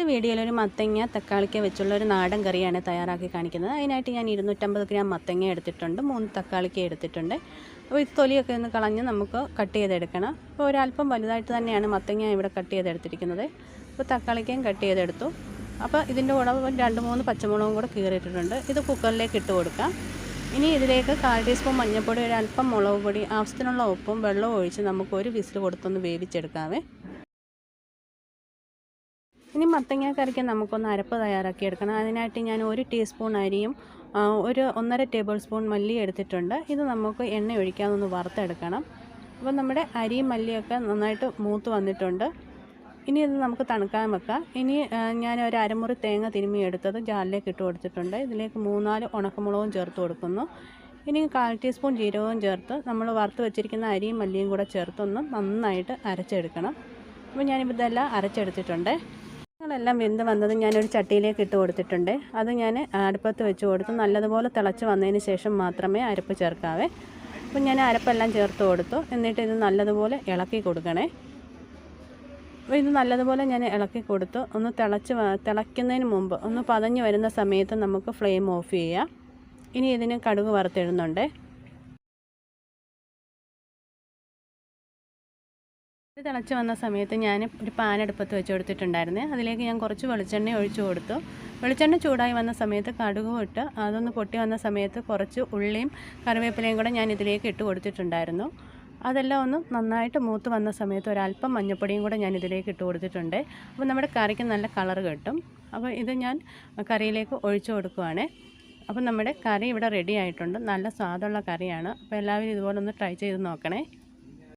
വീഡിയോയിൽ ഒരു മത്തങ്ങ തക്കാളിക്ക വെച്ചുള്ള ഒരു നാടൻ കറിയാണ് തയ്യാറാക്കി കാണിക്കുന്നത്. അതിനായിട്ട് ഞാൻ 250 ഗ്രാം മത്തങ്ങ എടുത്തിട്ടുണ്ട്, 3 തക്കാളിക്ക എടുത്തിട്ടുണ്ട്. അപ്പോൾ ഇത് തൊലിയൊക്കെ ഒന്ന് കളഞ്ഞ് നമുക്ക് കട്ട് ചെയ്തെടുക്കണം. അപ്പോൾ ഒരല്പം വലുതായിട്ട് തന്നെയാണ് മത്തങ്ങ ഇവിടെ കട്ട് ചെയ്തെടുത്തിരിക്കുന്നത്. അപ്പോൾ തക്കാളിക്കയും കട്ട് ചെയ്തെടുത്തു. അപ്പോൾ ഇതിൻ്റെ കൂടെ 2-3 പച്ചമുളകും കൂടെ കീറിയിട്ടിട്ടുണ്ട്. ഇത് കുക്കറിലേക്ക് ഇട്ട് കൊടുക്കാം. ഇനി ഇതിലേക്ക് 1/4 ടീസ്പൂൺ മഞ്ഞൾപ്പൊടി, ഒരല്പം മുളക് പൊടി, ആവശ്യത്തിനുള്ള ഉപ്പും വെള്ളവും ഒഴിച്ച് നമുക്ക് ഒരു വിസിൽ കൊടുത്തൊന്ന് വേവിച്ചെടുക്കാവേ. ഇനി മത്തങ്ങ കറിക്ക് നമുക്കൊന്ന് അരപ്പ് തയ്യാറാക്കി എടുക്കണം. അതിനായിട്ട് ഞാൻ 1 ടീസ്പൂൺ അരിയും 1.5 ടേബിൾ സ്പൂൺ മല്ലി എടുത്തിട്ടുണ്ട്. ഇത് നമുക്ക് എണ്ണ ഒഴിക്കാതെ ഒന്ന് വറുത്തെടുക്കണം. അപ്പോൾ നമ്മുടെ അരിയും മല്ലിയൊക്കെ നന്നായിട്ട് മൂത്ത് വന്നിട്ടുണ്ട്. ഇനി ഇത് നമുക്ക് തണുക്കാൻ വെക്കാം. ഇനി ഞാൻ ഒരു അരമുറി തേങ്ങ തിരുമ്മി എടുത്തത് ജാറിലേക്ക് ഇട്ട് കൊടുത്തിട്ടുണ്ട്. ഇതിലേക്ക് 3-4 ഉണക്കമുളകും ചേർത്ത് കൊടുക്കുന്നു. ഇനി 1/4 ടീസ്പൂൺ ജീരകവും ചേർത്ത് നമ്മൾ വറുത്ത് വെച്ചിരിക്കുന്ന അരിയും മല്ലിയും കൂടെ ചേർത്തൊന്ന് നന്നായിട്ട് അരച്ചെടുക്കണം. അപ്പോൾ ഞാനിപ്പോൾ ഇതെല്ലാം അരച്ചെടുത്തിട്ടുണ്ട്. െല്ലാം വെന്ത് വന്നത് ഞാനൊരു ചട്ടിയിലേക്ക് ഇട്ട് കൊടുത്തിട്ടുണ്ട്. അത് ഞാൻ അടുപ്പത്ത് വെച്ച് കൊടുത്തു. നല്ലതുപോലെ തിളച്ച് വന്നതിന് ശേഷം മാത്രമേ അരപ്പ് ചേർക്കാവേ. അപ്പോൾ ഞാൻ അരപ്പെല്ലാം ചേർത്ത് കൊടുത്തു. എന്നിട്ട് ഇത് നല്ലതുപോലെ ഇളക്കി കൊടുക്കണേ. അപ്പോൾ ഇത് നല്ലതുപോലെ ഞാൻ ഇളക്കി കൊടുത്തു. ഒന്ന് തിളയ്ക്കുന്നതിന് മുമ്പ് ഒന്ന് പതഞ്ഞ് വരുന്ന സമയത്ത് നമുക്ക് ഫ്ലെയിം ഓഫ് ചെയ്യാം. ഇനി ഇതിന് കടുക് വറുത്തിടുന്നുണ്ട്. ഇത് തിളച്ച് വന്ന സമയത്ത് ഞാൻ ഒരു പാൻ അടുപ്പത്ത് വെച്ച് കൊടുത്തിട്ടുണ്ടായിരുന്നു. അതിലേക്ക് ഞാൻ കുറച്ച് വെളിച്ചെണ്ണ ഒഴിച്ചു കൊടുത്തു. വെളിച്ചെണ്ണ ചൂടായി വന്ന സമയത്ത് കടുകും ഇട്ട് അതൊന്ന് പൊട്ടി വന്ന സമയത്ത് കുറച്ച് ഉള്ളിയും കറിവേപ്പിലയും കൂടെ ഞാൻ ഇതിലേക്ക് ഇട്ട് കൊടുത്തിട്ടുണ്ടായിരുന്നു. അതെല്ലാം ഒന്ന് നന്നായിട്ട് മൂത്ത് വന്ന സമയത്ത് ഒരല്പം മഞ്ഞൾപ്പൊടിയും കൂടെ ഞാൻ ഇതിലേക്ക് ഇട്ട് കൊടുത്തിട്ടുണ്ട്. അപ്പോൾ നമ്മുടെ കറിക്ക് നല്ല കളർ കിട്ടും. അപ്പോൾ ഇത് ഞാൻ കറിയിലേക്ക് ഒഴിച്ചു കൊടുക്കുവാണ്. അപ്പോൾ നമ്മുടെ കറി ഇവിടെ റെഡി ആയിട്ടുണ്ട്. നല്ല സ്വാദുള്ള കറിയാണ്. അപ്പോൾ എല്ലാവരും ഇതുപോലെ ഒന്ന് ട്രൈ ചെയ്ത് നോക്കണേ.